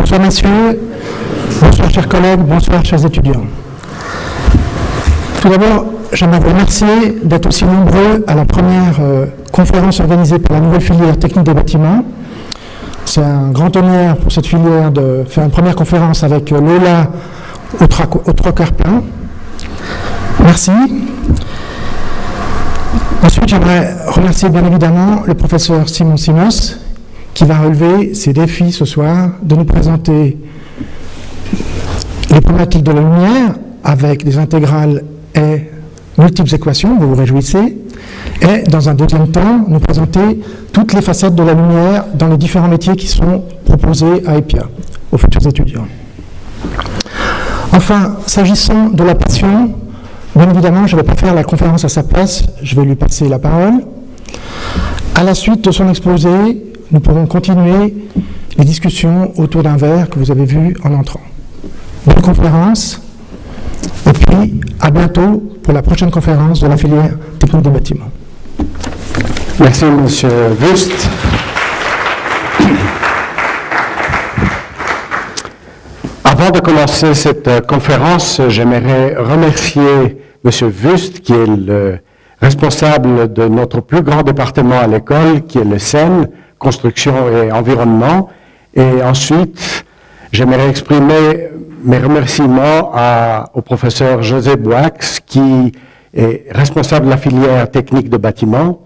Bonsoir messieurs, bonsoir chers collègues, bonsoir chers étudiants. Tout d'abord, j'aimerais vous remercier d'être aussi nombreux à la première conférence organisée par la nouvelle filière technique des bâtiments. C'est un grand honneur pour cette filière de faire une première conférence avec Lola au trois quarts plein. Merci. Ensuite, j'aimerais remercier bien évidemment le professeur Simon Simos qui va relever ses défis ce soir de nous présenter les problématiques de la lumière avec des intégrales et multiples équations, vous vous réjouissez, et dans un deuxième temps, nous présenter toutes les facettes de la lumière dans les différents métiers qui sont proposés à EPIA, aux futurs étudiants. Enfin, s'agissant de la passion, bien évidemment, je ne vais pas faire la conférence à sa place, je vais lui passer la parole. À la suite de son exposé, nous pourrons continuer les discussions autour d'un verre que vous avez vu en entrant. Bonne conférence, et puis à bientôt pour la prochaine conférence de la filière technique des bâtiments. Merci, M. Wust. Avant de commencer cette conférence, j'aimerais remercier M. Wust, qui est le responsable de notre plus grand département à l'école, qui est le SEN, Construction et Environnement. Et ensuite, j'aimerais exprimer mes remerciements au professeur José Boix, qui est responsable de la filière technique de bâtiment,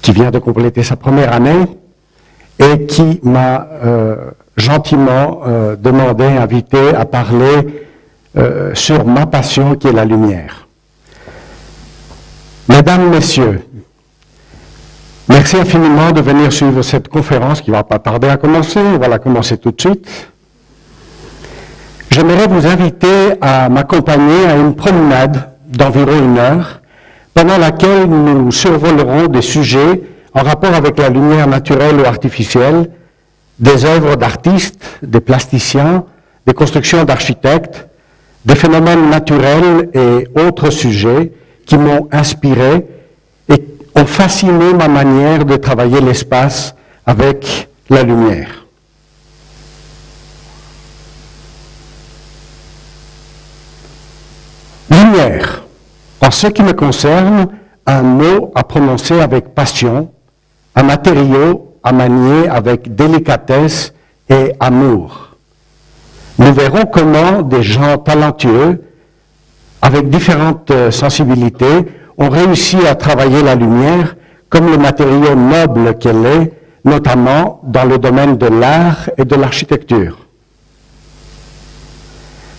qui vient de compléter sa première année et qui m'a gentiment invité à parler sur ma passion qui est la lumière. Mesdames, Messieurs, merci infiniment de venir suivre cette conférence qui ne va pas tarder à commencer. On va la commencer tout de suite. J'aimerais vous inviter à m'accompagner à une promenade d'environ 1 heure, pendant laquelle nous survolerons des sujets en rapport avec la lumière naturelle ou artificielle, des œuvres d'artistes, des plasticiens, des constructions d'architectes, des phénomènes naturels et autres sujets qui m'ont inspiré et ont fasciné ma manière de travailler l'espace avec la lumière. Lumière, en ce qui me concerne, un mot à prononcer avec passion, un matériau à manier avec délicatesse et amour. Nous verrons comment des gens talentueux, avec différentes sensibilités, ont réussi à travailler la lumière comme le matériau noble qu'elle est, notamment dans le domaine de l'art et de l'architecture.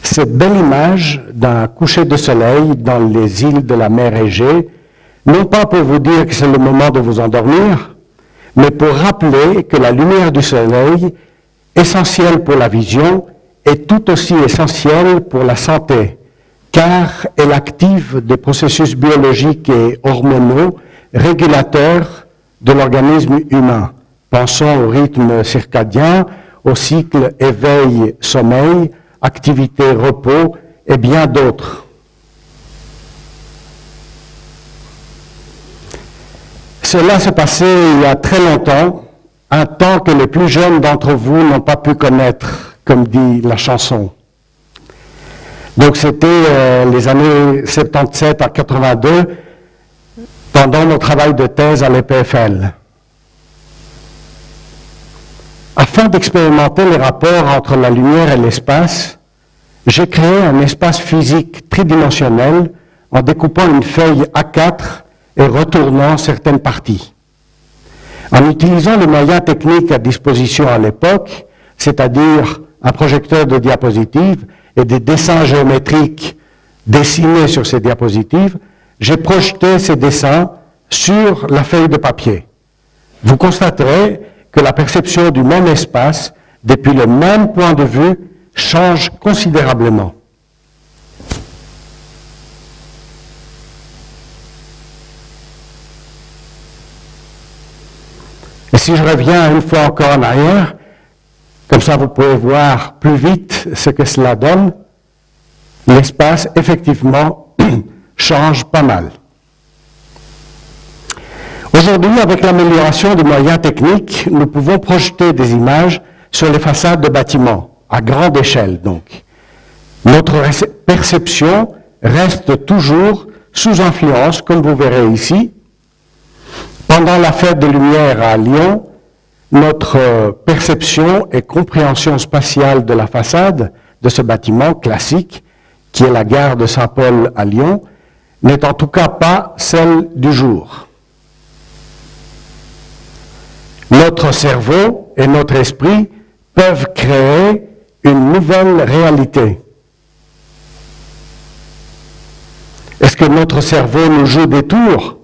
Cette belle image d'un coucher de soleil dans les îles de la mer Égée, non pas pour vous dire que c'est le moment de vous endormir, mais pour rappeler que la lumière du soleil, essentielle pour la vision, est tout aussi essentielle pour la santé, car elle active des processus biologiques et hormonaux régulateurs de l'organisme humain. Pensons au rythme circadien, au cycle éveil-sommeil, activité-repos et bien d'autres. Cela s'est passé il y a très longtemps, un temps que les plus jeunes d'entre vous n'ont pas pu connaître, comme dit la chanson. Donc c'était les années 77 à 82, pendant mon travail de thèse à l'EPFL. Afin d'expérimenter les rapports entre la lumière et l'espace, j'ai créé un espace physique tridimensionnel en découpant une feuille A4 et retournant certaines parties. En utilisant les moyens techniques à disposition à l'époque, c'est-à-dire un projecteur de diapositives et des dessins géométriques dessinés sur ces diapositives, j'ai projeté ces dessins sur la feuille de papier. Vous constaterez que la perception du même espace, depuis le même point de vue, change considérablement. Et si je reviens une fois encore en arrière, comme ça vous pouvez voir plus vite ce que cela donne, l'espace effectivement change pas mal. Aujourd'hui, avec l'amélioration des moyens techniques, nous pouvons projeter des images sur les façades de bâtiments, à grande échelle donc. Notre perception reste toujours sous influence, comme vous verrez ici. Pendant la fête des Lumières à Lyon, notre perception et compréhension spatiale de la façade de ce bâtiment classique, qui est la gare de Saint-Paul à Lyon, n'est en tout cas pas celle du jour. Notre cerveau et notre esprit peuvent créer une nouvelle réalité. Est-ce que notre cerveau nous joue des tours?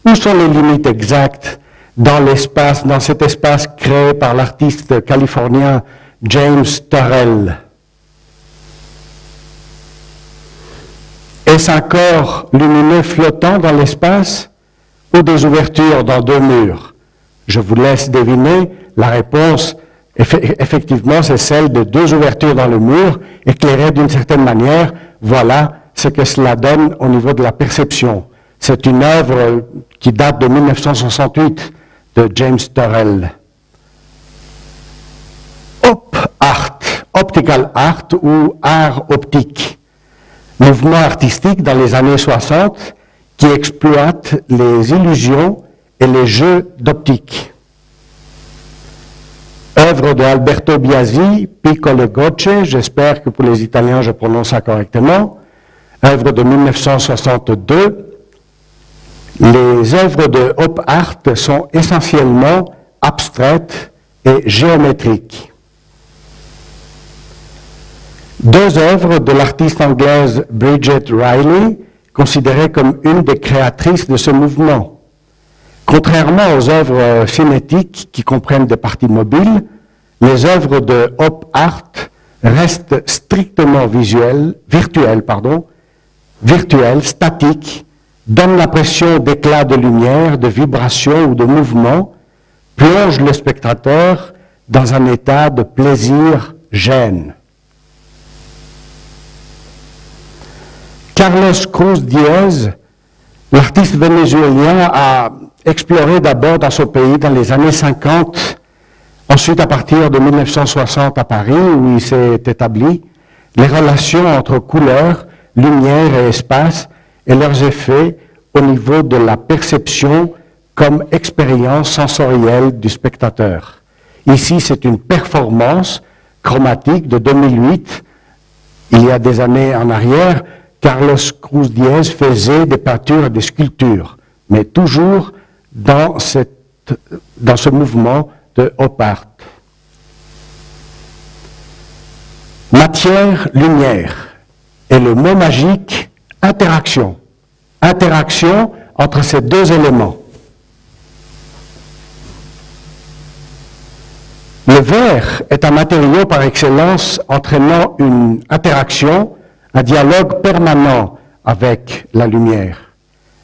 Où sont les limites exactes dans l'espace, dans cet espace créé par l'artiste californien James Turrell? Est-ce un corps lumineux flottant dans l'espace ou des ouvertures dans deux murs? Je vous laisse deviner, la réponse, effectivement, c'est celle de deux ouvertures dans le mur, éclairées d'une certaine manière. Voilà ce que cela donne au niveau de la perception. C'est une œuvre qui date de 1968 de James Turrell. Op art, optical art ou art optique. Mouvement artistique dans les années 60 qui exploite les illusions et les jeux d'optique. Œuvre de Alberto Biasi, Piccolo Gocce, j'espère que pour les Italiens je prononce ça correctement. Œuvre de 1962. Les œuvres de Op Art sont essentiellement abstraites et géométriques. Deux œuvres de l'artiste anglaise Bridget Riley, considérée comme une des créatrices de ce mouvement. Contrairement aux œuvres cinétiques qui comprennent des parties mobiles, les œuvres de Op Art restent strictement virtuelles, statiques, donnent l'impression d'éclats de lumière, de vibration ou de mouvement, plongent le spectateur dans un état de plaisir-gêne. Carlos Cruz Diez, l'artiste vénézuélien, a exploré d'abord dans son pays dans les années 50, ensuite à partir de 1960 à Paris, où il s'est établi, les relations entre couleurs, lumière et espace et leurs effets au niveau de la perception comme expérience sensorielle du spectateur. Ici, c'est une performance chromatique de 2008. Il y a des années en arrière, Carlos Cruz Diez faisait des peintures et des sculptures, mais toujours dans ce mouvement de Op Art. Matière, lumière. Et le mot magique, interaction. Interaction entre ces deux éléments. Le verre est un matériau par excellence entraînant une interaction, un dialogue permanent avec la lumière.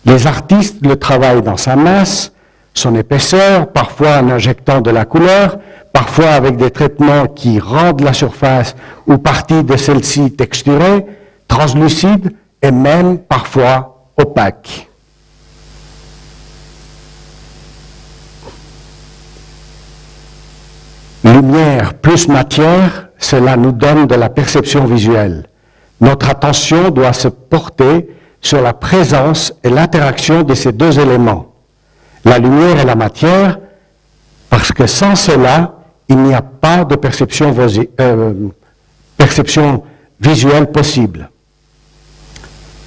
Les artistes le travaillent dans sa masse, son épaisseur, parfois en injectant de la couleur, parfois avec des traitements qui rendent la surface ou partie de celle-ci texturée, translucide et même parfois opaque. Lumière plus matière, cela nous donne de la perception visuelle. Notre attention doit se porter sur la présence et l'interaction de ces deux éléments, la lumière et la matière, parce que sans cela, il n'y a pas de perception visuelle possible.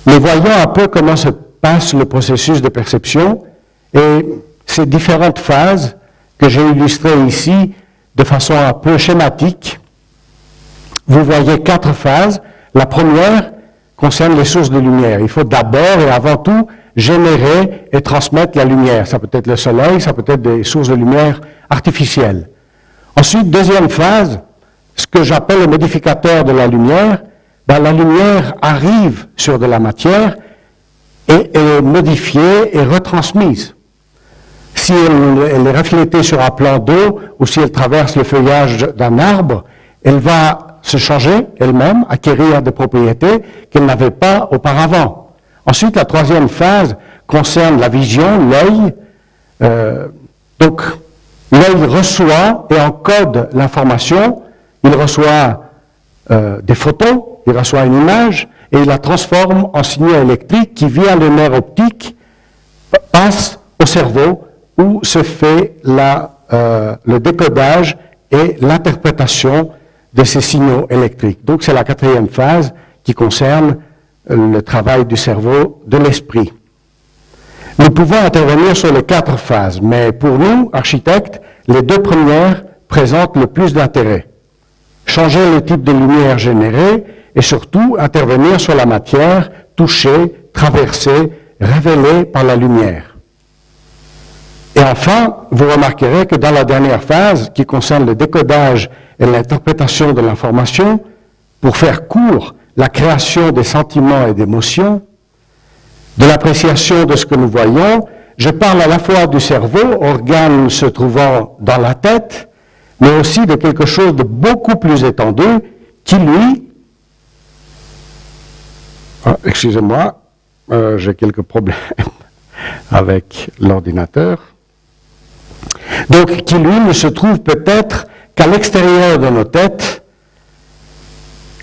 Mais voyons un peu comment se passe le processus de perception et ces différentes phases que j'ai illustrées ici de façon un peu schématique. Vous voyez 4 phases. La première concerne les sources de lumière. Il faut d'abord et avant tout générer et transmettre la lumière. Ça peut être le soleil, ça peut être des sources de lumière artificielles. Ensuite, deuxième phase, ce que j'appelle le modificateur de la lumière. La lumière arrive sur de la matière et est modifiée et retransmise. Si elle est reflétée sur un plan d'eau ou si elle traverse le feuillage d'un arbre, elle va se changer elle-même, acquérir des propriétés qu'elle n'avait pas auparavant. Ensuite, la troisième phase concerne la vision, l'œil. Donc, l'œil reçoit et encode l'information, il reçoit des photos, il reçoit une image et il la transforme en signaux électriques qui, via le nerf optique, passent au cerveau où se fait le décodage et l'interprétation de ces signaux électriques. Donc c'est la quatrième phase qui concerne le travail du cerveau, de l'esprit. Nous pouvons intervenir sur les 4 phases, mais pour nous, architectes, les 2 premières présentent le plus d'intérêt. Changer le type de lumière générée et surtout intervenir sur la matière touchée, traversée, révélée par la lumière. Et enfin, vous remarquerez que dans la dernière phase, qui concerne le décodage et l'interprétation de l'information, pour faire court, la création des sentiments et d'émotions, de l'appréciation de ce que nous voyons, je parle à la fois du cerveau, organe se trouvant dans la tête, mais aussi de quelque chose de beaucoup plus étendu qui, lui, excusez-moi, j'ai quelques problèmes avec l'ordinateur, donc qui, lui, ne se trouve peut-être qu'à l'extérieur de nos têtes,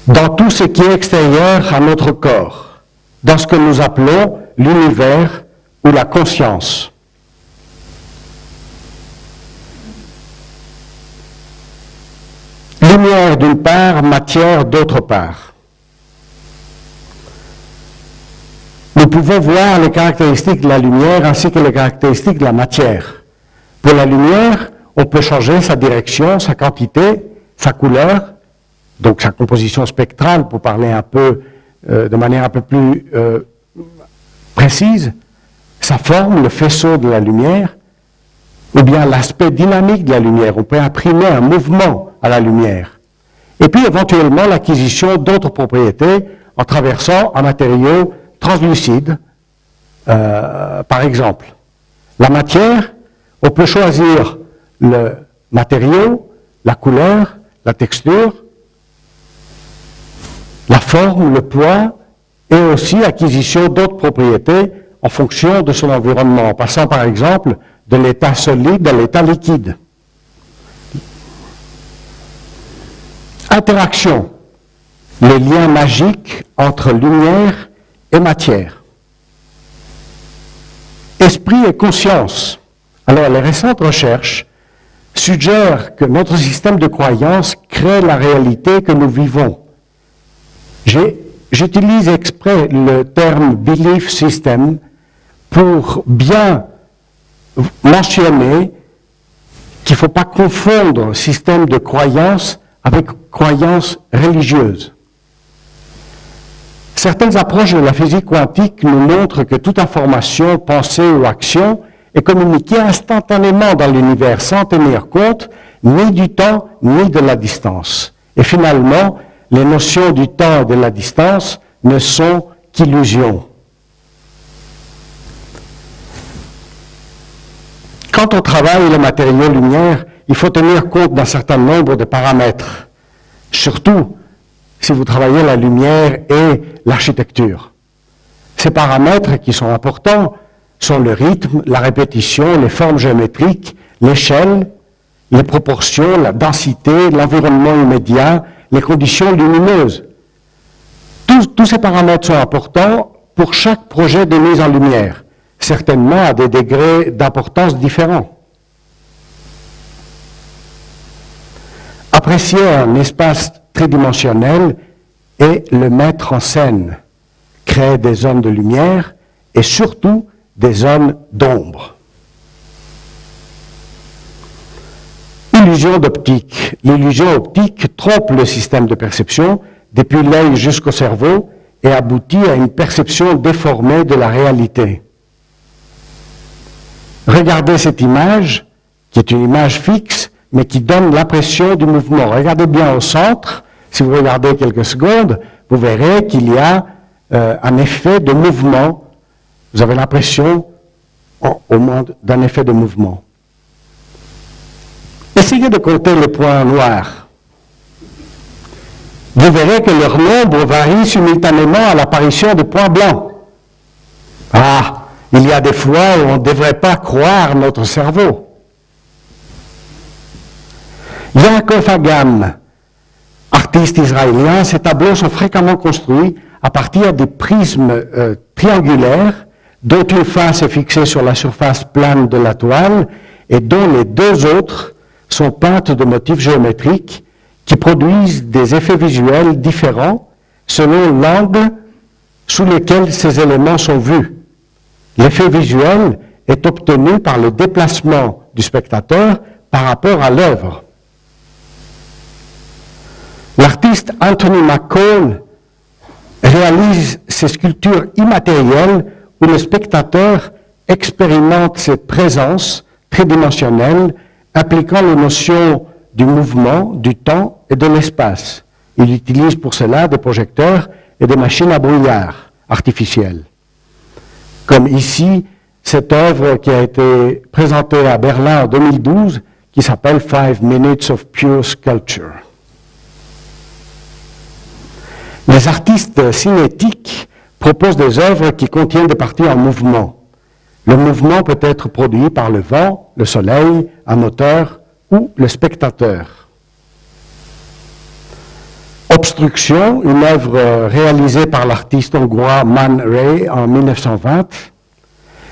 dans tout ce qui est extérieur à notre corps, dans ce que nous appelons l'univers ou la conscience. Lumière d'une part, matière d'autre part. Nous pouvons voir les caractéristiques de la lumière ainsi que les caractéristiques de la matière. Pour la lumière, on peut changer sa direction, sa quantité, sa couleur, donc sa composition spectrale, pour parler un peu de manière un peu plus précise, sa forme, le faisceau de la lumière, ou bien l'aspect dynamique de la lumière. On peut imprimer un mouvement à la lumière. Et puis éventuellement l'acquisition d'autres propriétés en traversant un matériau translucide, par exemple. La matière, on peut choisir le matériau, la couleur, la texture, la forme, le poids, et aussi acquisition d'autres propriétés en fonction de son environnement, en passant par exemple de l'état solide à l'état liquide. Interaction, les liens magiques entre lumière et matière. Esprit et conscience. Alors, les récentes recherches suggèrent que notre système de croyance crée la réalité que nous vivons. J'utilise exprès le terme belief system pour bien mentionner qu'il ne faut pas confondre système de croyance avec croyance religieuse. Certaines approches de la physique quantique nous montrent que toute information, pensée ou action est communiquée instantanément dans l'univers sans tenir compte ni du temps ni de la distance. Et finalement, les notions du temps et de la distance ne sont qu'illusions. Quand on travaille le matériau lumière, il faut tenir compte d'un certain nombre de paramètres, surtout si vous travaillez la lumière et l'architecture. Ces paramètres qui sont importants sont le rythme, la répétition, les formes géométriques, l'échelle, les proportions, la densité, l'environnement immédiat, les conditions lumineuses. Tous ces paramètres sont importants pour chaque projet de mise en lumière, certainement à des degrés d'importance différents. Apprécier un espace tridimensionnel et le mettre en scène, créer des zones de lumière et surtout des zones d'ombre. Illusion d'optique. L'illusion optique trompe le système de perception depuis l'œil jusqu'au cerveau et aboutit à une perception déformée de la réalité. Regardez cette image, qui est une image fixe, mais qui donne l'impression du mouvement. Regardez bien au centre, si vous regardez quelques secondes, vous verrez qu'il y a un effet de mouvement. Vous avez l'impression, au monde, d'un effet de mouvement. Essayez de compter les points noirs. Vous verrez que leur nombre varie simultanément à l'apparition de points blancs. Ah, il y a des fois où on ne devrait pas croire notre cerveau. Yaakov Agam, artiste israélien, ces tableaux sont fréquemment construits à partir des prismes triangulaires dont une face est fixée sur la surface plane de la toile et dont les deux autres sont peintes de motifs géométriques qui produisent des effets visuels différents selon l'angle sous lequel ces éléments sont vus. L'effet visuel est obtenu par le déplacement du spectateur par rapport à l'œuvre. L'artiste Anthony McCall réalise ces sculptures immatérielles où le spectateur expérimente cette présence tridimensionnelle impliquant les notions du mouvement, du temps et de l'espace. Il utilise pour cela des projecteurs et des machines à brouillard artificielles. Comme ici, cette œuvre qui a été présentée à Berlin en 2012, qui s'appelle 5 Minutes of Pure Sculpture. Les artistes cinétiques proposent des œuvres qui contiennent des parties en mouvement. Le mouvement peut être produit par le vent, le soleil, un moteur ou le spectateur. Obstruction, une œuvre réalisée par l'artiste hongrois Man Ray en 1920.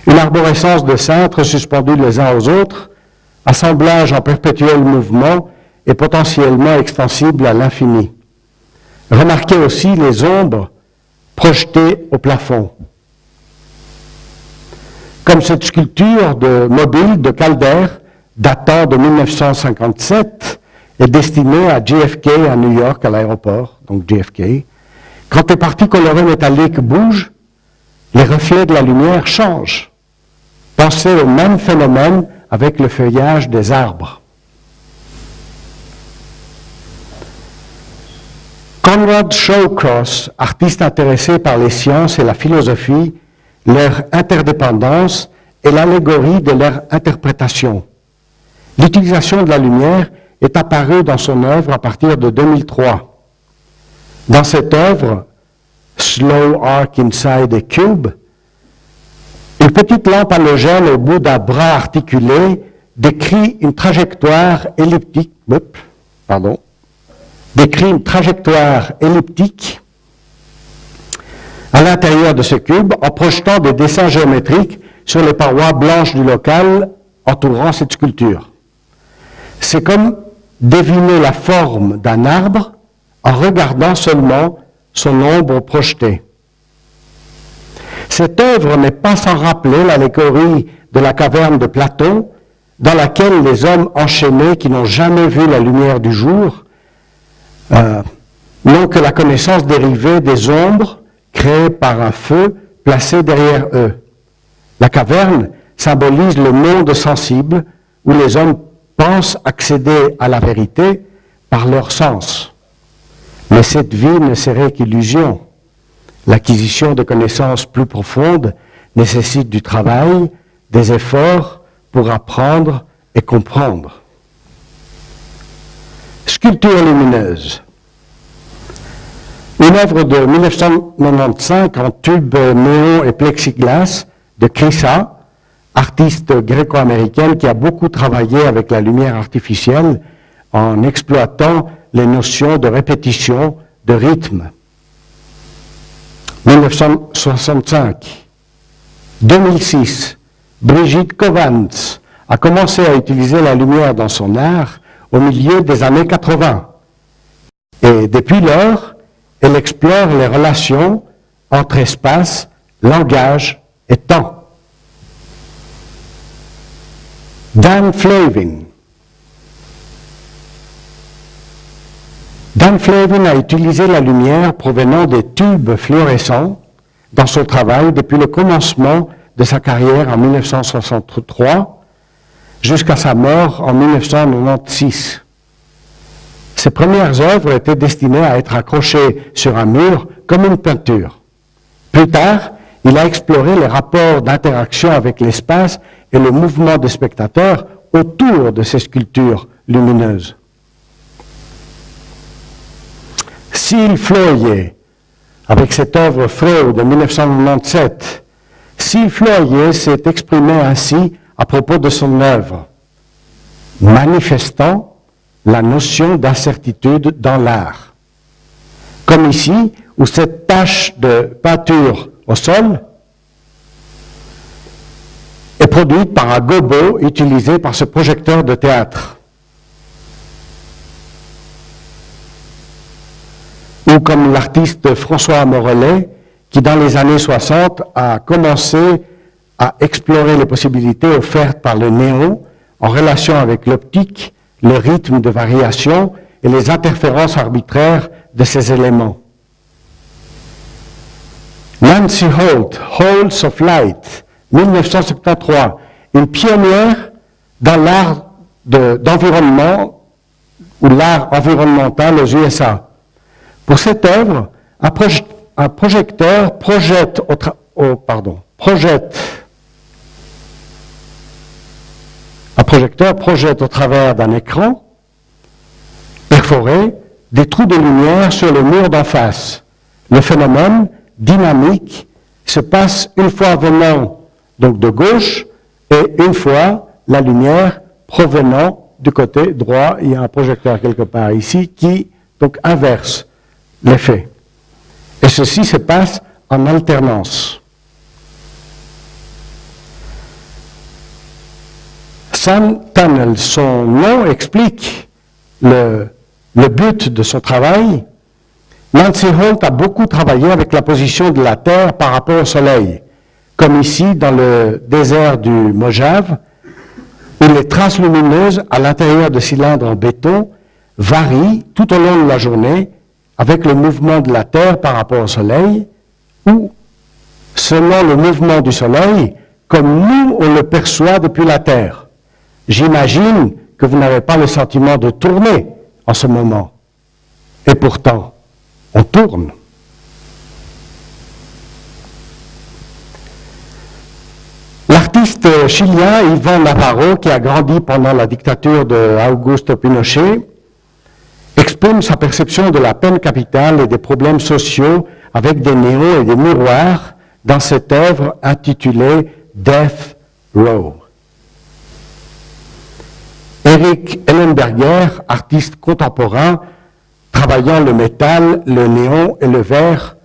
Une arborescence de cintres suspendus les uns aux autres, assemblage en perpétuel mouvement et potentiellement extensible à l'infini. Remarquez aussi les ombres projetées au plafond. Comme cette sculpture mobile de Calder, datant de 1957, est destinée à JFK à New York, à l'aéroport, donc JFK. Quand les parties colorées métalliques bougent, les reflets de la lumière changent. Pensez au même phénomène avec le feuillage des arbres. Conrad Shawcross, artiste intéressé par les sciences et la philosophie, leur interdépendance et l'allégorie de leur interprétation. L'utilisation de la lumière est apparue dans son œuvre à partir de 2003. Dans cette œuvre, Slow Arc Inside a Cube, une petite lampe halogène au bout d'un bras articulé décrit une trajectoire elliptique, à l'intérieur de ce cube en projetant des dessins géométriques sur les parois blanches du local entourant cette sculpture. C'est comme deviner la forme d'un arbre en regardant seulement son ombre projetée. Cette œuvre n'est pas sans rappeler l'allégorie de la caverne de Platon, dans laquelle les hommes enchaînés qui n'ont jamais vu la lumière du jour n'ont que la connaissance dérivée des ombres créées par un feu placé derrière eux. La caverne symbolise le monde sensible où les hommes pensent accéder à la vérité par leur sens. Mais cette vie ne serait qu'illusion. L'acquisition de connaissances plus profondes nécessite du travail, des efforts pour apprendre et comprendre. Sculpture lumineuse. Une œuvre de 1995 en tube néon et plexiglas de Krissa, artiste gréco-américaine qui a beaucoup travaillé avec la lumière artificielle en exploitant les notions de répétition, de rythme. 1965. 2006. Brigitte Covans a commencé à utiliser la lumière dans son art au milieu des années 80. Et depuis lors, elle explore les relations entre espace, langage et temps. Dan Flavin. Dan Flavin a utilisé la lumière provenant des tubes fluorescents dans son travail depuis le commencement de sa carrière en 1963 jusqu'à sa mort en 1996. Ses premières œuvres étaient destinées à être accrochées sur un mur comme une peinture. Plus tard, il a exploré les rapports d'interaction avec l'espace et le mouvement des spectateurs autour de ces sculptures lumineuses. Syl Floyer, avec cette œuvre Freu de 1997, Syl Floyer s'est exprimé ainsi à propos de son œuvre. Manifestant, la notion d'incertitude dans l'art. Comme ici, où cette tache de peinture au sol est produite par un gobo utilisé par ce projecteur de théâtre. Ou comme l'artiste François Morellet, qui dans les années 60 a commencé à explorer les possibilités offertes par le néon en relation avec l'optique, le rythme de variation et les interférences arbitraires de ces éléments. Nancy Holt, Halls of Light, 1973, une pionnière dans l'art d'environnement ou l'art environnemental aux USA. Pour cette œuvre, un projecteur projette au travers d'un écran perforé des trous de lumière sur le mur d'en face. Le phénomène dynamique se passe une fois venant donc de gauche et une fois la lumière provenant du côté droit. Il y a un projecteur quelque part ici qui donc inverse l'effet. Et ceci se passe en alternance. Sam Tunnell, son nom explique le but de son travail. Nancy Holt a beaucoup travaillé avec la position de la Terre par rapport au Soleil, comme ici dans le désert du Mojave, où les traces lumineuses à l'intérieur de cylindres en béton varient tout au long de la journée avec le mouvement de la Terre par rapport au Soleil, ou selon le mouvement du Soleil, comme nous on le perçoit depuis la Terre. J'imagine que vous n'avez pas le sentiment de tourner en ce moment. Et pourtant, on tourne. L'artiste chilien Iván Navarro, qui a grandi pendant la dictature de Augusto Pinochet, exprime sa perception de la peine capitale et des problèmes sociaux avec des néons et des miroirs dans cette œuvre intitulée Death Row. Eric Ellenberger, artiste contemporain, travaillant le métal, le néon et le verre,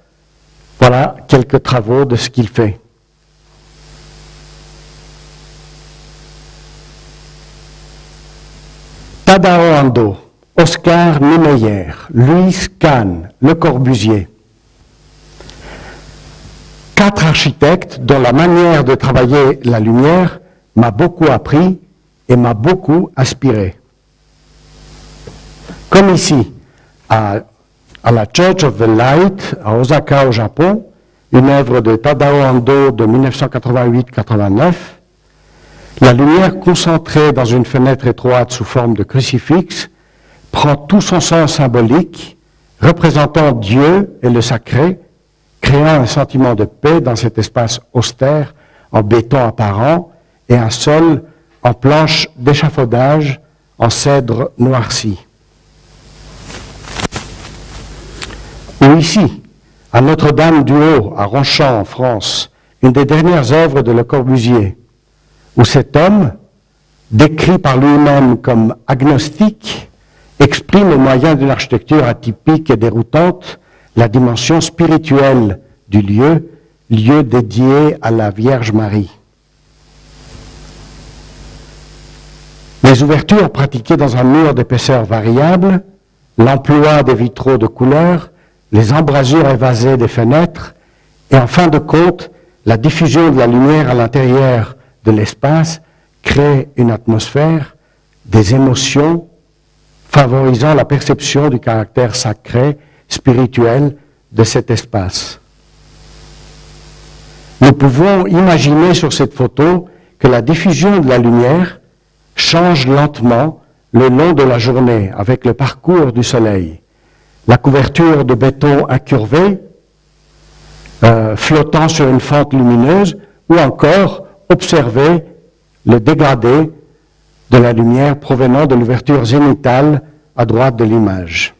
voilà quelques travaux de ce qu'il fait. Tadao Ando, Oscar Niemeyer, Louis Kahn, Le Corbusier. 4 architectes dont la manière de travailler la lumière m'a beaucoup appris et m'a beaucoup inspiré. Comme ici, à la Church of the Light, à Osaka au Japon, une œuvre de Tadao Ando de 1988-89, la lumière concentrée dans une fenêtre étroite sous forme de crucifix prend tout son sens symbolique, représentant Dieu et le sacré, créant un sentiment de paix dans cet espace austère, en béton apparent, et un sol en planche d'échafaudage, en cèdre noirci. Ou ici, à Notre-Dame-du-Haut, à Ronchamp, en France, une des dernières œuvres de Le Corbusier, où cet homme, décrit par lui-même comme agnostique, exprime au moyen d'une architecture atypique et déroutante la dimension spirituelle du lieu, lieu dédié à la Vierge Marie. Les ouvertures pratiquées dans un mur d'épaisseur variable, l'emploi des vitraux de couleur, les embrasures évasées des fenêtres, et en fin de compte, la diffusion de la lumière à l'intérieur de l'espace crée une atmosphère, des émotions, favorisant la perception du caractère sacré, spirituel de cet espace. Nous pouvons imaginer sur cette photo que la diffusion de la lumière change lentement le long de la journée avec le parcours du soleil. La couverture de béton incurvé, flottant sur une fente lumineuse, ou encore observer le dégradé de la lumière provenant de l'ouverture zénithale à droite de l'image.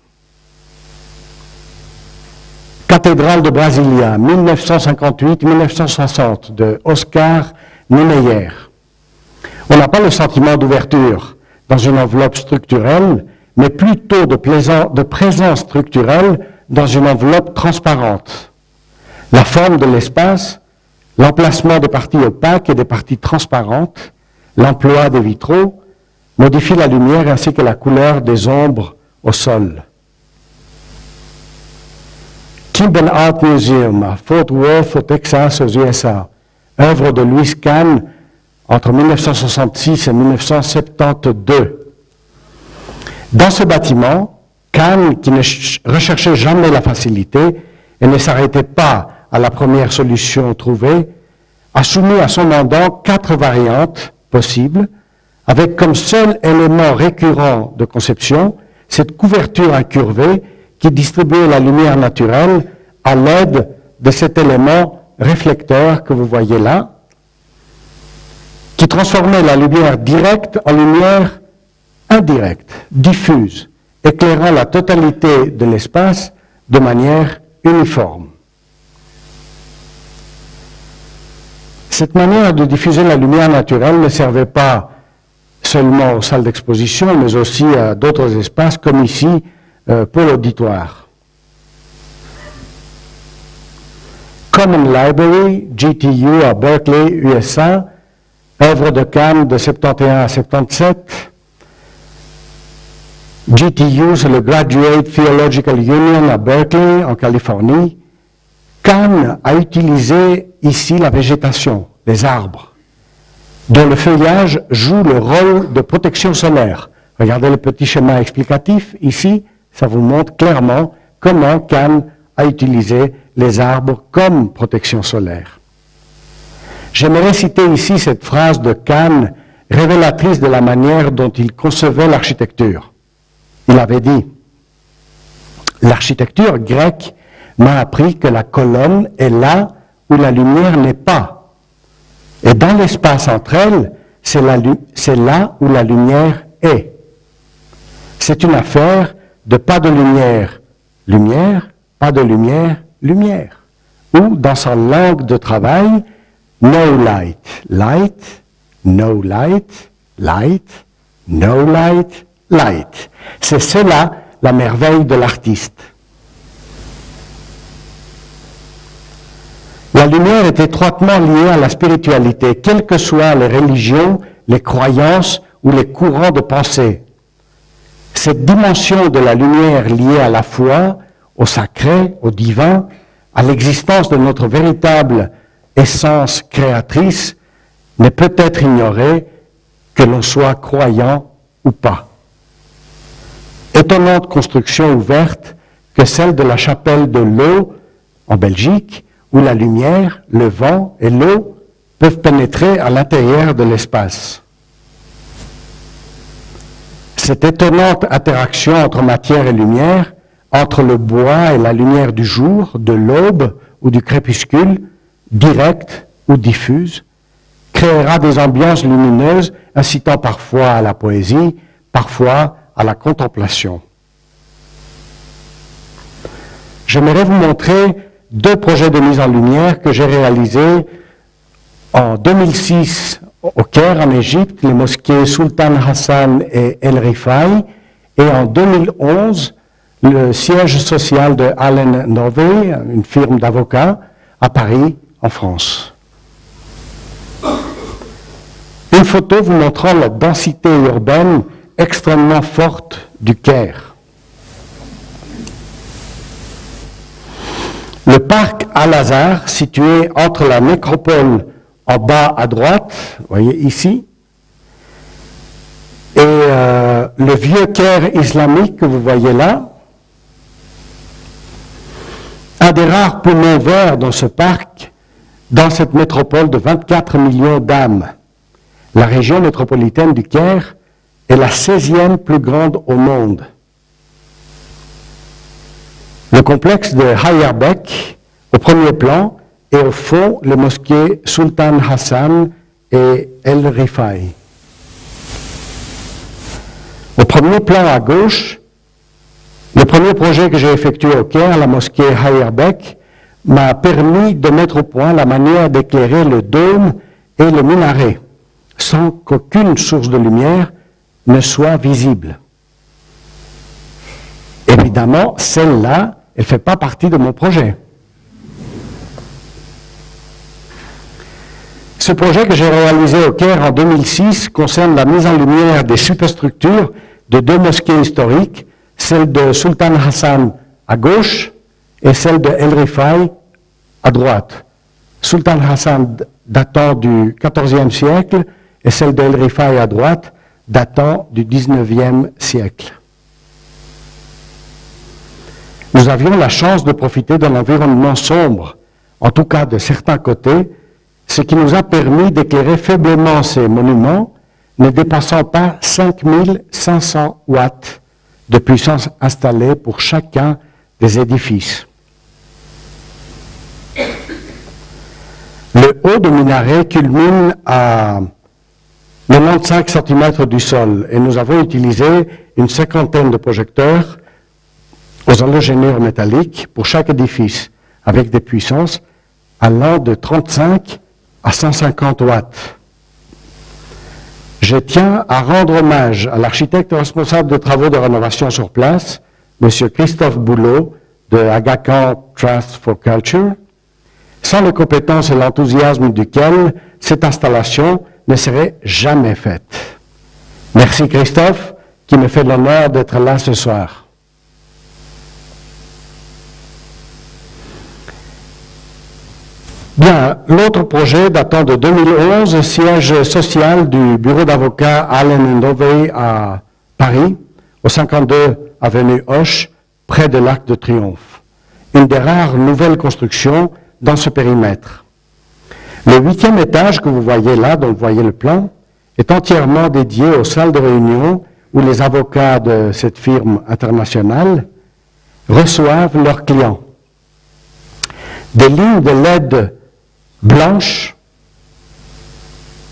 Cathédrale de Brasilia, 1958-1960, de Oscar Niemeyer. On n'a pas le sentiment d'ouverture dans une enveloppe structurelle, mais plutôt de présence structurelle dans une enveloppe transparente. La forme de l'espace, l'emplacement des parties opaques et des parties transparentes, l'emploi des vitraux modifient la lumière ainsi que la couleur des ombres au sol. Kimben Art Museum à Fort Worth, au Texas, aux USA. Œuvre de Louis Kahn entre 1966 et 1972. Dans ce bâtiment, Kahn, qui ne recherchait jamais la facilité et ne s'arrêtait pas à la première solution trouvée, a soumis à son mandat 4 variantes possibles, avec comme seul élément récurrent de conception cette couverture incurvée qui distribuait la lumière naturelle à l'aide de cet élément réflecteur que vous voyez là, qui transformait la lumière directe en lumière indirecte, diffuse, éclairant la totalité de l'espace de manière uniforme. Cette manière de diffuser la lumière naturelle ne servait pas seulement aux salles d'exposition, mais aussi à d'autres espaces, comme ici, pour l'auditoire. Common Library, GTU à Berkeley, USA, œuvre de Kahn de 71 à 77. GTU, c'est le Graduate Theological Union à Berkeley, en Californie. Kahn a utilisé ici la végétation, les arbres, dont le feuillage joue le rôle de protection solaire. Regardez le petit schéma explicatif ici, ça vous montre clairement comment Kahn a utilisé les arbres comme protection solaire. J'aimerais citer ici cette phrase de Kahn, révélatrice de la manière dont il concevait l'architecture. Il avait dit « L'architecture grecque m'a appris que la colonne est là où la lumière n'est pas. Et dans l'espace entre elles, c'est là où la lumière est. C'est une affaire de pas de lumière, lumière, pas de lumière, lumière. Ou, dans sa langue de travail, no light, light, no light, light, no light, light. C'est cela la merveille de l'artiste. La lumière est étroitement liée à la spiritualité, quelles que soient les religions, les croyances ou les courants de pensée. Cette dimension de la lumière liée à la foi, au sacré, au divin, à l'existence de notre véritable essence créatrice, ne peut être ignorée que l'on soit croyant ou pas. Étonnante construction ouverte que celle de la chapelle de l'eau en Belgique, où la lumière, le vent et l'eau peuvent pénétrer à l'intérieur de l'espace. Cette étonnante interaction entre matière et lumière, entre le bois et la lumière du jour, de l'aube ou du crépuscule, directe ou diffuse, créera des ambiances lumineuses incitant parfois à la poésie, parfois à la contemplation. J'aimerais vous montrer 2 projets de mise en lumière que j'ai réalisés en 2006 au Caire, en Égypte, les mosquées Sultan Hassan et El Rifai, et en 2011, le siège social de Allen Norway, une firme d'avocats, à Paris, en France. Une photo vous montrant la densité urbaine extrêmement forte du Caire. Le parc Al-Azhar, situé entre la nécropole en bas à droite, vous voyez ici, et le vieux Caire islamique que vous voyez là, un des rares poumons verts dans ce parc, dans cette métropole de 24 millions d'âmes. La région métropolitaine du Caire est la 16e plus grande au monde. Le complexe de Hayarbek, au premier plan, et au fond, les mosquées Sultan Hassan et El Rifai. Au premier plan à gauche, le premier projet que j'ai effectué au Caire, la mosquée Hayarbek, m'a permis de mettre au point la manière d'éclairer le dôme et le minaret, sans qu'aucune source de lumière ne soit visible. Évidemment, celle-là, elle ne fait pas partie de mon projet. Ce projet que j'ai réalisé au Caire en 2006 concerne la mise en lumière des superstructures de 2 mosquées historiques, celle de Sultan Hassan à gauche et celle de El Rifai à droite. Sultan Hassan datant du XIVe siècle et celle de El Rifai à droite datant du XIXe siècle. Nous avions la chance de profiter d'un environnement sombre, en tout cas de certains côtés, ce qui nous a permis d'éclairer faiblement ces monuments, ne dépassant pas 5500 watts de puissance installée pour chacun des édifices. Le haut du minaret culmine à 95 cm du sol et nous avons utilisé une 50aine de projecteurs aux halogénures métalliques pour chaque édifice, avec des puissances allant de 35 à 150 watts. Je tiens à rendre hommage à l'architecte responsable des travaux de rénovation sur place, M. Christophe Boulot, de Aga Khan Trust for Culture, sans les compétences et l'enthousiasme duquel cette installation ne serait jamais faite. Merci Christophe, qui me fait l'honneur d'être là ce soir. Bien, l'autre projet datant de 2011, siège social du bureau d'avocats Allen & Overy à Paris, au 52 avenue Hoche, près de l'Arc de Triomphe. Une des rares nouvelles constructions dans ce périmètre. Le 8e étage que vous voyez là, dont vous voyez le plan, est entièrement dédié aux salles de réunion où les avocats de cette firme internationale reçoivent leurs clients. Des lignes de LED blanches.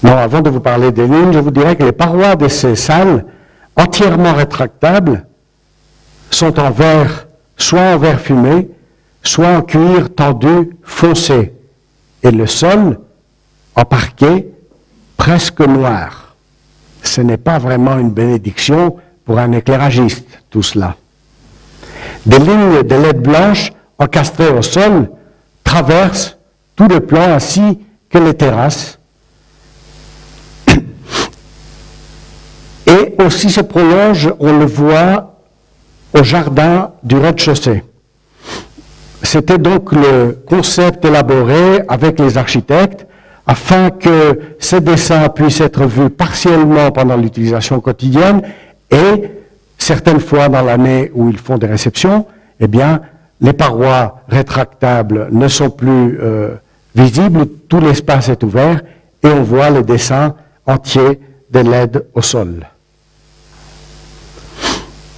Non, avant de vous parler des lignes, je vous dirais que les parois de ces salles, entièrement rétractables, sont en verre, soit en verre fumé, soit en cuir tendu foncé, et le sol en parquet presque noir. Ce n'est pas vraiment une bénédiction pour un éclairagiste, tout cela. Des lignes de LED blanches encastrées au sol traversent tout le plan ainsi que les terrasses, et aussi se prolonge, on le voit, au jardin du rez-de-chaussée. C'était donc le concept élaboré avec les architectes afin que ces dessins puissent être vus partiellement pendant l'utilisation quotidienne et certaines fois dans l'année où ils font des réceptions, eh bien, les parois rétractables ne sont plus visibles, tout l'espace est ouvert et on voit le dessin entier des LED au sol.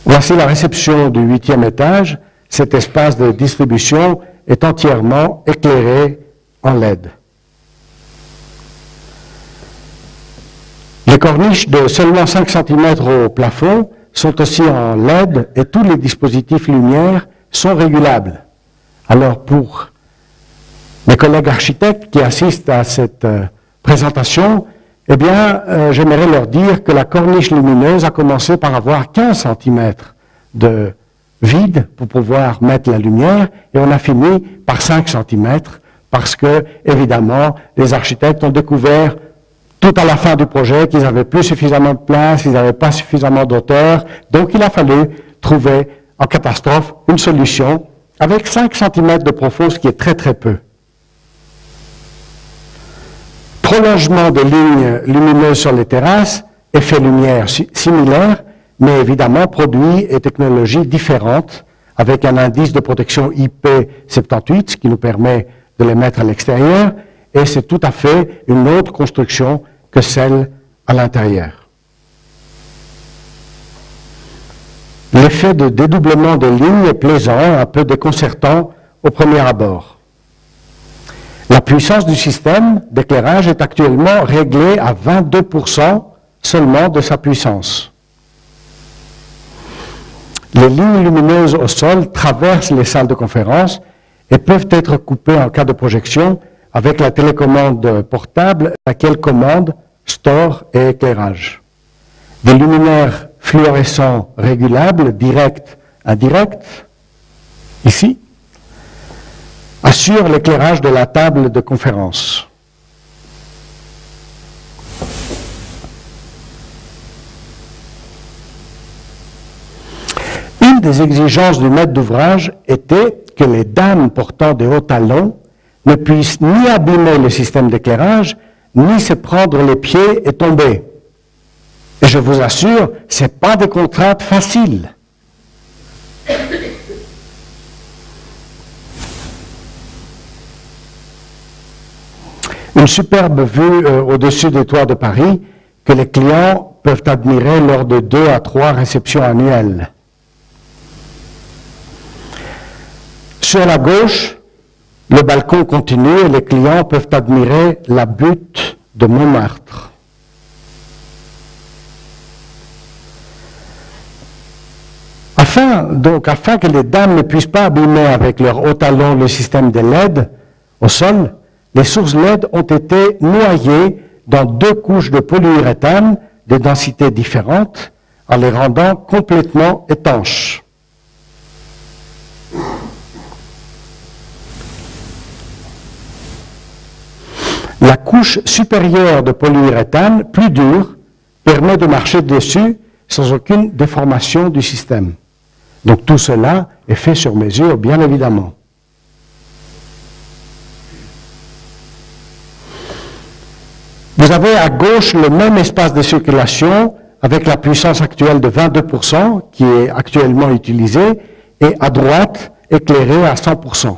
Voici la réception du 8e étage. Cet espace de distribution est entièrement éclairé en LED. Les corniches de seulement 5 cm au plafond sont aussi en LED et tous les dispositifs lumière sont régulables. Alors pour mes collègues architectes qui assistent à cette présentation, eh bien, j'aimerais leur dire que la corniche lumineuse a commencé par avoir 15 cm de vide pour pouvoir mettre la lumière et on a fini par 5 cm parce que, évidemment, les architectes ont découvert tout à la fin du projet qu'ils n'avaient plus suffisamment de place, ils n'avaient pas suffisamment d'auteur, donc il a fallu trouver en catastrophe une solution avec 5 cm de profond, ce qui est très très peu. Prolongement des lignes lumineuses sur les terrasses, effet lumière similaire, mais évidemment produits et technologies différentes, avec un indice de protection IP78, ce qui nous permet de les mettre à l'extérieur, et c'est tout à fait une autre construction que celle à l'intérieur. L'effet de dédoublement des lignes est plaisant, un peu déconcertant au premier abord. La puissance du système d'éclairage est actuellement réglée à 22% seulement de sa puissance. Les lignes lumineuses au sol traversent les salles de conférence et peuvent être coupées en cas de projection avec la télécommande portable, laquelle commande, store et éclairage. Des luminaires fluorescents régulables, directs indirect, ici, assure l'éclairage de la table de conférence. Une des exigences du maître d'ouvrage était que les dames portant des hauts talons ne puissent ni abîmer le système d'éclairage, ni se prendre les pieds et tomber. Et je vous assure, ce n'est pas des contraintes faciles. Une superbe vue au-dessus des toits de Paris que les clients peuvent admirer lors de 2 à 3 réceptions annuelles. Sur la gauche, le balcon continue et les clients peuvent admirer la butte de Montmartre. Afin que les dames ne puissent pas abîmer avec leurs hauts talons le système de LED au sol, les sources LED ont été noyées dans 2 couches de polyuréthane de densités différentes en les rendant complètement étanches. La couche supérieure de polyuréthane, plus dure, permet de marcher dessus sans aucune déformation du système. Donc tout cela est fait sur mesure, bien évidemment. Vous avez à gauche le même espace de circulation avec la puissance actuelle de 22% qui est actuellement utilisée et à droite éclairé à 100%.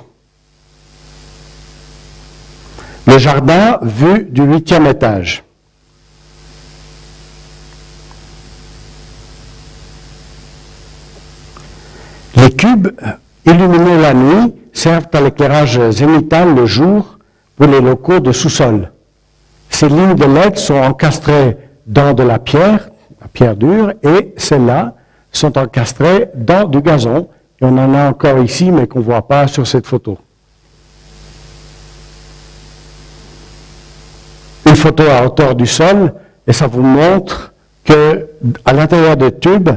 Le jardin vu du 8e étage. Les cubes illuminés la nuit servent à l'éclairage zénithal le jour pour les locaux de sous-sol. Ces lignes de LED sont encastrées dans de la pierre dure, et celles-là sont encastrées dans du gazon. Et on en a encore ici, mais qu'on ne voit pas sur cette photo. Une photo à hauteur du sol, et ça vous montre qu'à l'intérieur des cubes,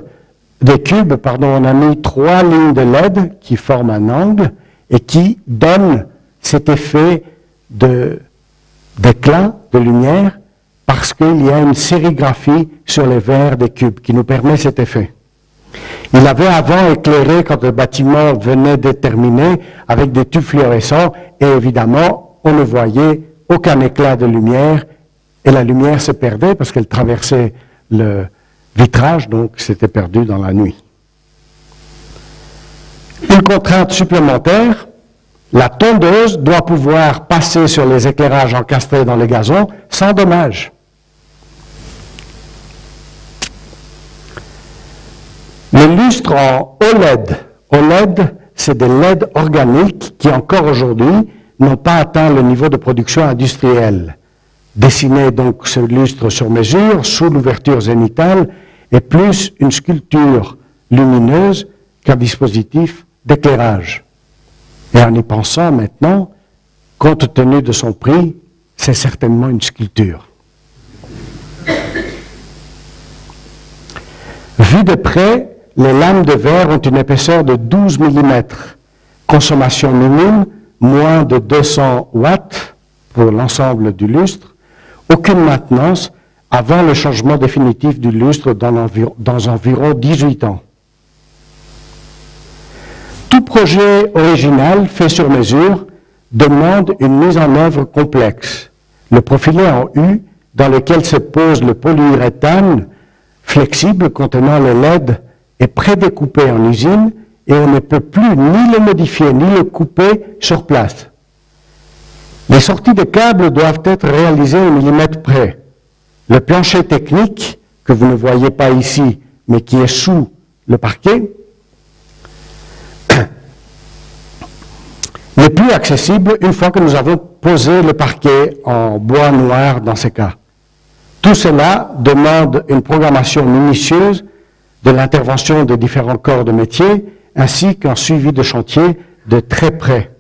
on a mis 3 lignes de LED qui forment un angle et qui donnent cet effet d'éclat, de lumière, parce qu'il y a une sérigraphie sur les verres des cubes qui nous permet cet effet. Il avait avant éclairé quand le bâtiment venait d'être terminé avec des tubes fluorescents et évidemment, on ne voyait aucun éclat de lumière et la lumière se perdait parce qu'elle traversait le vitrage, donc c'était perdu dans la nuit. Une contrainte supplémentaire, la tondeuse doit pouvoir passer sur les éclairages encastrés dans les gazons sans dommage. Les lustres en OLED. OLED, c'est des LED organiques qui encore aujourd'hui n'ont pas atteint le niveau de production industrielle. Dessiner donc ce lustre sur mesure, sous l'ouverture zénithale, est plus une sculpture lumineuse qu'un dispositif d'éclairage. Et en y pensant maintenant, compte tenu de son prix, c'est certainement une sculpture. Vu de près, les lames de verre ont une épaisseur de 12 mm, consommation minime, moins de 200 watts pour l'ensemble du lustre, aucune maintenance avant le changement définitif du lustre dans environ 18 ans. Tout projet original fait sur mesure demande une mise en œuvre complexe. Le profilé en U, dans lequel se pose le polyuréthane flexible contenant les LED, est prédécoupé en usine et on ne peut plus ni le modifier ni le couper sur place. Les sorties de câbles doivent être réalisées au millimètre près. Le plancher technique, que vous ne voyez pas ici, mais qui est sous le parquet, n'est plus accessible une fois que nous avons posé le parquet en bois noir dans ces cas. Tout cela demande une programmation minutieuse de l'intervention des différents corps de métier, ainsi qu'un suivi de chantier de très près.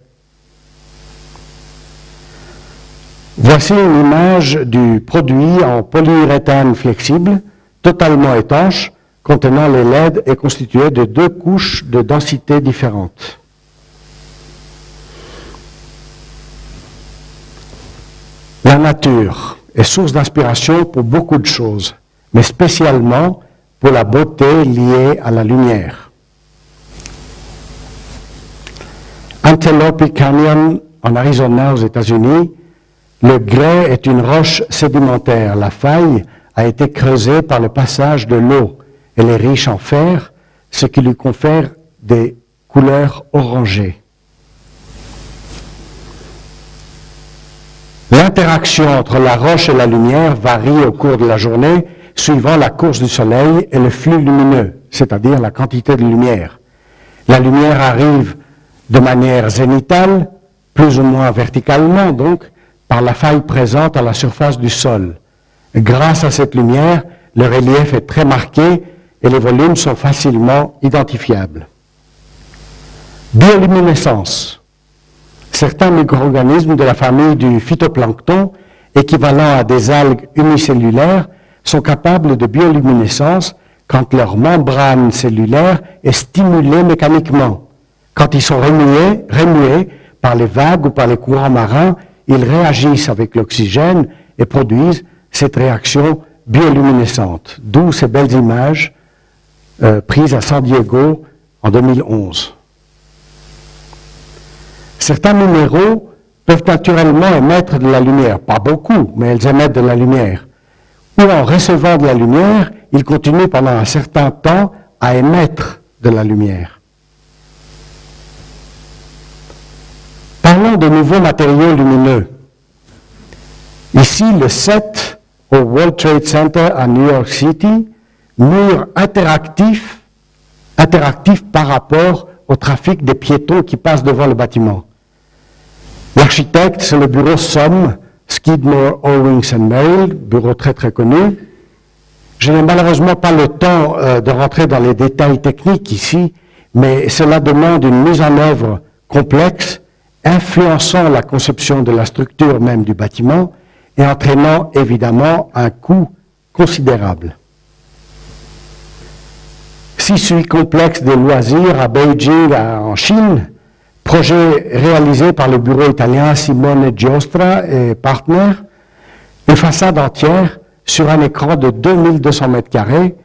Voici une image du produit en polyuréthane flexible, totalement étanche, contenant les LED est constitué de 2 couches de densité différentes. La nature est source d'inspiration pour beaucoup de choses, mais spécialement pour la beauté liée à la lumière. Antelope Canyon, en Arizona, aux États-Unis, le grès est une roche sédimentaire. La faille a été creusée par le passage de l'eau. Elle est riche en fer, ce qui lui confère des couleurs orangées. L'interaction entre la roche et la lumière varie au cours de la journée suivant la course du soleil et le flux lumineux, c'est-à-dire la quantité de lumière. La lumière arrive de manière zénitale, plus ou moins verticalement donc, par la faille présente à la surface du sol. Grâce à cette lumière, le relief est très marqué et les volumes sont facilement identifiables. Bioluminescence. Certains micro-organismes de la famille du phytoplancton, équivalents à des algues unicellulaires, sont capables de bioluminescence quand leur membrane cellulaire est stimulée mécaniquement. Quand ils sont remués par les vagues ou par les courants marins, ils réagissent avec l'oxygène et produisent cette réaction bioluminescente, d'où ces belles images prises à San Diego en 2011. Certains minéraux peuvent naturellement émettre de la lumière, pas beaucoup, mais elles émettent de la lumière. Ou en recevant de la lumière, ils continuent pendant un certain temps à émettre de la lumière. Parlons de nouveaux matériaux lumineux. Ici, le 7 au World Trade Center à New York City, mur interactif par rapport au trafic des piétons qui passent devant le bâtiment. L'architecte, c'est le bureau SOM, Skidmore, Owings & Merrill, bureau très très connu. Je n'ai malheureusement pas le temps de rentrer dans les détails techniques ici, mais cela demande une mise en œuvre complexe, influençant la conception de la structure même du bâtiment et entraînant évidemment un coût considérable. 6 suites complexes des loisirs à Beijing, en Chine, projet réalisé par le bureau italien Simone Giostra et Partners, une façade entière sur un écran de 2200 mètres carrés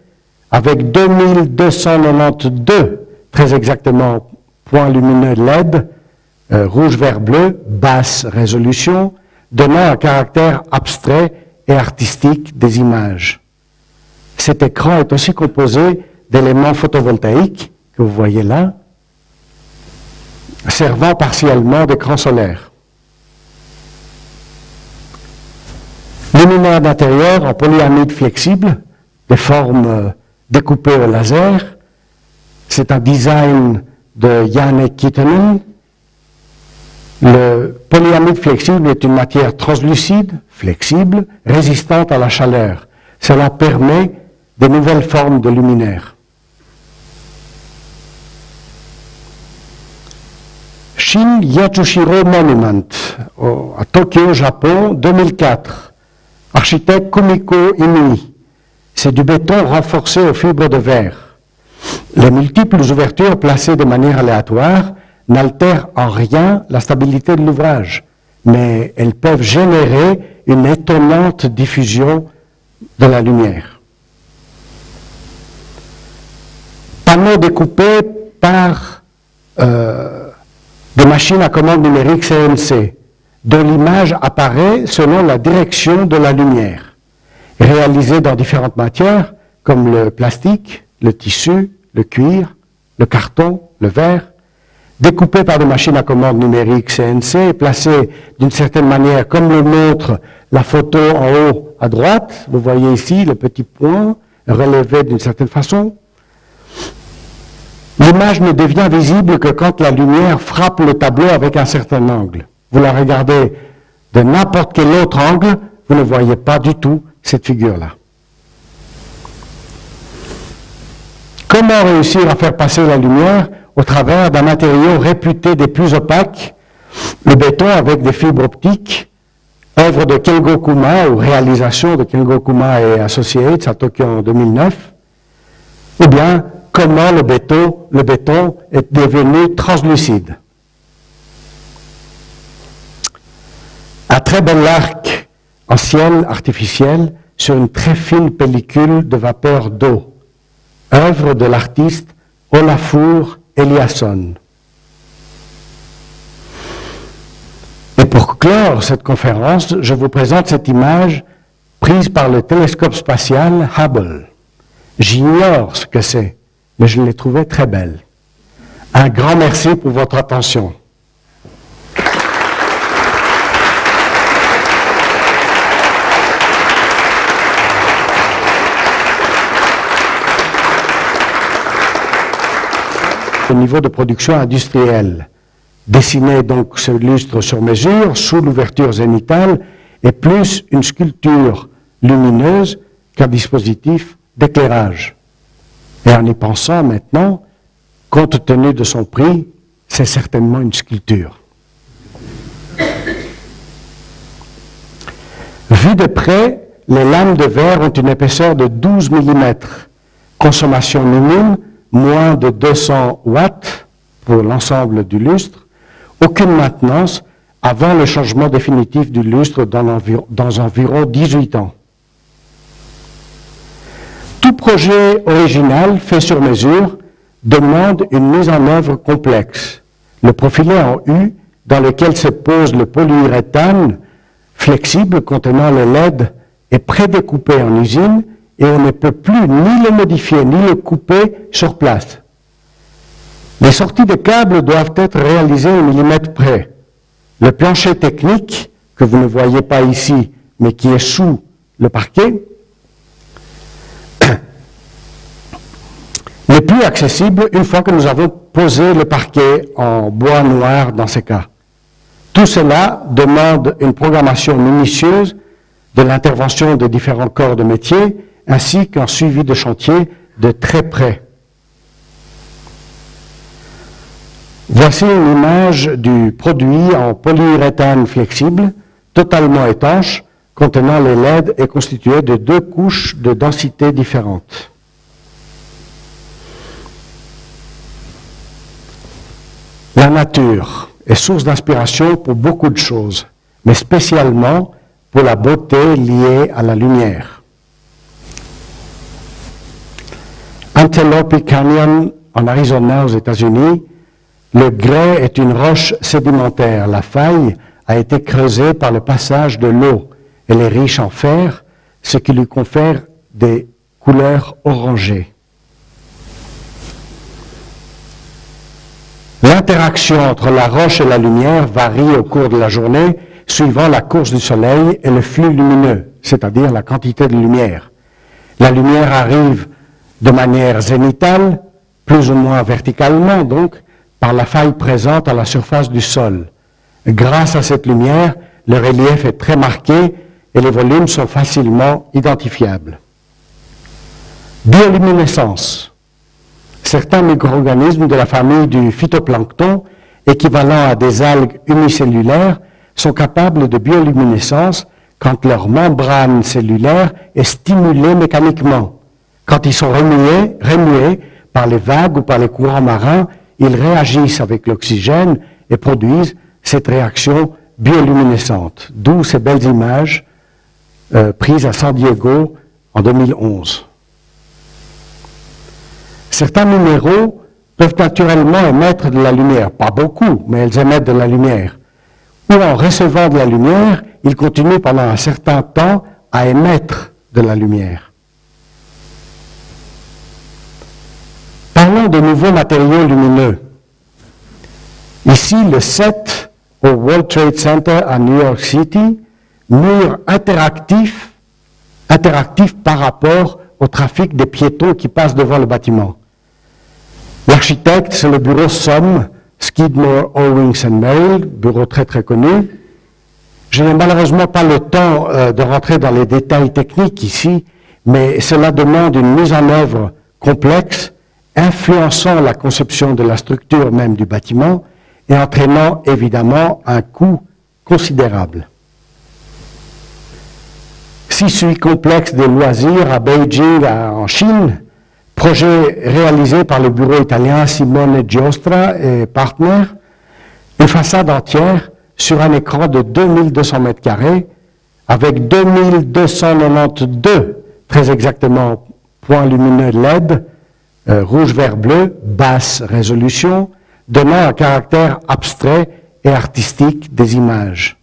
avec 2292, très exactement, points lumineux LED, rouge, vert, bleu, basse résolution, donnant un caractère abstrait et artistique des images. Cet écran est aussi composé d'éléments photovoltaïques, que vous voyez là, servant partiellement d'écran solaire. Luminaire d'intérieur en polyamide flexible, des formes découpées au laser. C'est un design de Janne Kittonen. Le polyamide flexible est une matière translucide, flexible, résistante à la chaleur. Cela permet de nouvelles formes de luminaires. Shin Yatsushiro Monument, à Tokyo, Japon, 2004. Architecte Kumiko Inui. C'est du béton renforcé aux fibres de verre. Les multiples ouvertures placées de manière aléatoire n'altèrent en rien la stabilité de l'ouvrage, mais elles peuvent générer une étonnante diffusion de la lumière. Panneaux découpés par des machines à commande numérique CNC, dont l'image apparaît selon la direction de la lumière, réalisée dans différentes matières comme le plastique, le tissu, le cuir, le carton, le verre, découpée par des machines à commande numérique CNC et placée d'une certaine manière comme le montre la photo en haut à droite. Vous voyez ici le petit point relevé d'une certaine façon. L'image ne devient visible que quand la lumière frappe le tableau avec un certain angle. Vous la regardez de n'importe quel autre angle, vous ne voyez pas du tout cette figure-là. Comment réussir à faire passer la lumière au travers d'un matériau réputé des plus opaques, le béton avec des fibres optiques, œuvre de Kengo Kuma ou réalisation de Kengo Kuma et Associates à Tokyo en 2009. ou bien comment le béton est devenu translucide. Un très bel arc en ciel artificiel sur une très fine pellicule de vapeur d'eau, œuvre de l'artiste Olafur Eliasson. Et pour clore cette conférence, je vous présente cette image prise par le télescope spatial Hubble. J'ignore ce que c'est, mais je l'ai trouvée très belle. Un grand merci pour votre attention. Au niveau de production industrielle, dessiner donc ce lustre sur mesure sous l'ouverture zénithale et plus une sculpture lumineuse qu'un dispositif d'éclairage. Et en y pensant maintenant, compte tenu de son prix, c'est certainement une sculpture. Vues de près, les lames de verre ont une épaisseur de 12 mm, consommation minime, moins de 200 watts pour l'ensemble du lustre, aucune maintenance avant le changement définitif du lustre dans environ 18 ans. Tout projet original fait sur mesure demande une mise en œuvre complexe. Le profilé en U, dans lequel se pose le polyuréthane flexible contenant le LED, est prédécoupé en usine et on ne peut plus ni le modifier ni le couper sur place. Les sorties de câbles doivent être réalisées au millimètre près. Le plancher technique, que vous ne voyez pas ici, mais qui est sous le parquet, n'est plus accessible une fois que nous avons posé le parquet en bois noir dans ces cas. Tout cela demande une programmation minutieuse de l'intervention de différents corps de métier, ainsi qu'un suivi de chantier de très près. Voici une image du produit en polyuréthane flexible, totalement étanche, contenant les LED et constitué de 2 couches de densité différentes. La nature est source d'inspiration pour beaucoup de choses, mais spécialement pour la beauté liée à la lumière. Antelope Canyon, en Arizona, aux États-Unis, le grès est une roche sédimentaire. La faille a été creusée par le passage de l'eau. Elle est riche en fer, ce qui lui confère des couleurs orangées. L'interaction entre la roche et la lumière varie au cours de la journée suivant la course du soleil et le flux lumineux, c'est-à-dire la quantité de lumière. La lumière arrive de manière zénithale, plus ou moins verticalement donc, par la faille présente à la surface du sol. Grâce à cette lumière, le relief est très marqué et les volumes sont facilement identifiables. Bioluminescence. Certains micro-organismes de la famille du phytoplancton, équivalents à des algues unicellulaires, sont capables de bioluminescence quand leur membrane cellulaire est stimulée mécaniquement. Quand ils sont remués par les vagues ou par les courants marins, ils réagissent avec l'oxygène et produisent cette réaction bioluminescente. D'où ces belles images prises à San Diego en 2011. Certains minéraux peuvent naturellement émettre de la lumière. Pas beaucoup, mais elles émettent de la lumière. Ou en recevant de la lumière, ils continuent pendant un certain temps à émettre de la lumière. Parlons de nouveaux matériaux lumineux. Ici, le 7 au World Trade Center à New York City, mur interactif par rapport au trafic des piétons qui passent devant le bâtiment. L'architecte, c'est le bureau SOM, Skidmore, Owings & Merrill, bureau très très connu. Je n'ai malheureusement pas le temps de rentrer dans les détails techniques ici, mais cela demande une mise en œuvre complexe, influençant la conception de la structure même du bâtiment et entraînant évidemment un coût considérable. Si celui complexe des loisirs à Beijing, en Chine, projet réalisé par le bureau italien Simone Giostra et Partner, une façade entière sur un écran de 2200 mètres carrés avec 2292, très exactement, points lumineux LED, rouge, vert, bleu, basse résolution, donnant un caractère abstrait et artistique des images.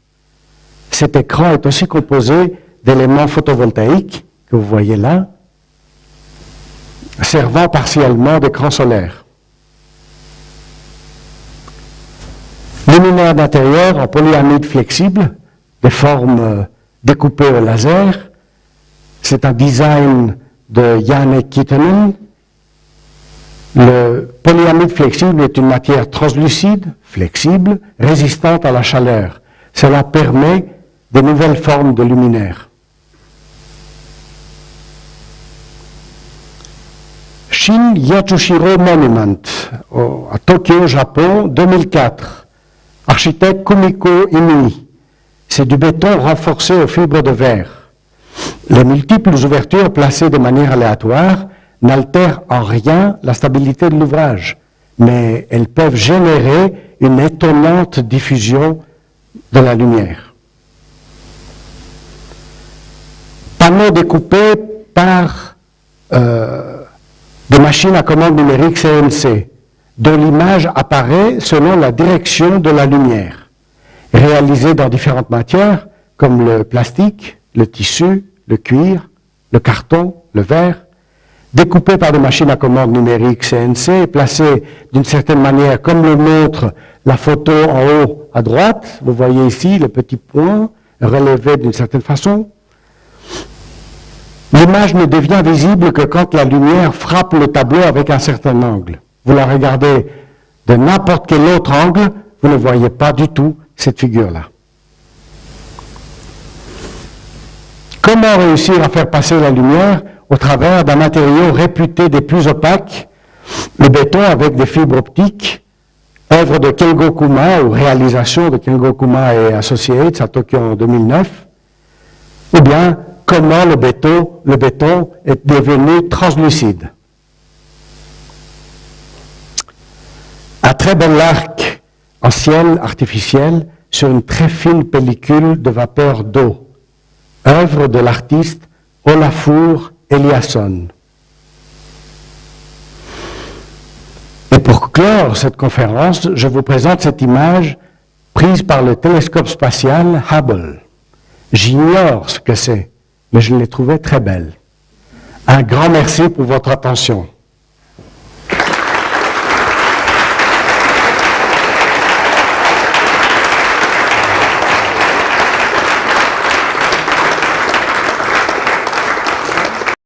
Cet écran est aussi composé d'éléments photovoltaïques, que vous voyez là, servant partiellement d'écran solaire. Luminaire d'intérieur en polyamide flexible, des formes découpées au laser. C'est un design de Janne Kittonen. Le polyamide flexible est une matière translucide, flexible, résistante à la chaleur. Cela permet de nouvelles formes de luminaires. Shin Yatsushiro Monument, à Tokyo, Japon, 2004. Architecte Kumiko Inui. C'est du béton renforcé aux fibres de verre. Les multiples ouvertures placées de manière aléatoire n'altèrent en rien la stabilité de l'ouvrage, mais elles peuvent générer une étonnante diffusion de la lumière. Panneaux découpés par des machines à commande numérique CNC, dont l'image apparaît selon la direction de la lumière, réalisée dans différentes matières comme le plastique, le tissu, le cuir, le carton, le verre, découpée par des machines à commande numérique CNC, placée d'une certaine manière comme le montre la photo en haut à droite. Vous voyez ici le petit point relevé d'une certaine façon. L'image ne devient visible que quand la lumière frappe le tableau avec un certain angle. Vous la regardez de n'importe quel autre angle, vous ne voyez pas du tout cette figure-là. Comment réussir à faire passer la lumière au travers d'un matériau réputé des plus opaques, le béton avec des fibres optiques, œuvre de Kengo Kuma ou réalisation de Kengo Kuma et Associates à Tokyo en 2009, ou bien comment le béton est devenu translucide. Un très bel arc en ciel artificiel sur une très fine pellicule de vapeur d'eau, œuvre de l'artiste Olafur Eliasson. Et pour clore cette conférence, je vous présente cette image prise par le télescope spatial Hubble. J'ignore ce que c'est, mais je l'ai trouvée très belle. Un grand merci pour votre attention.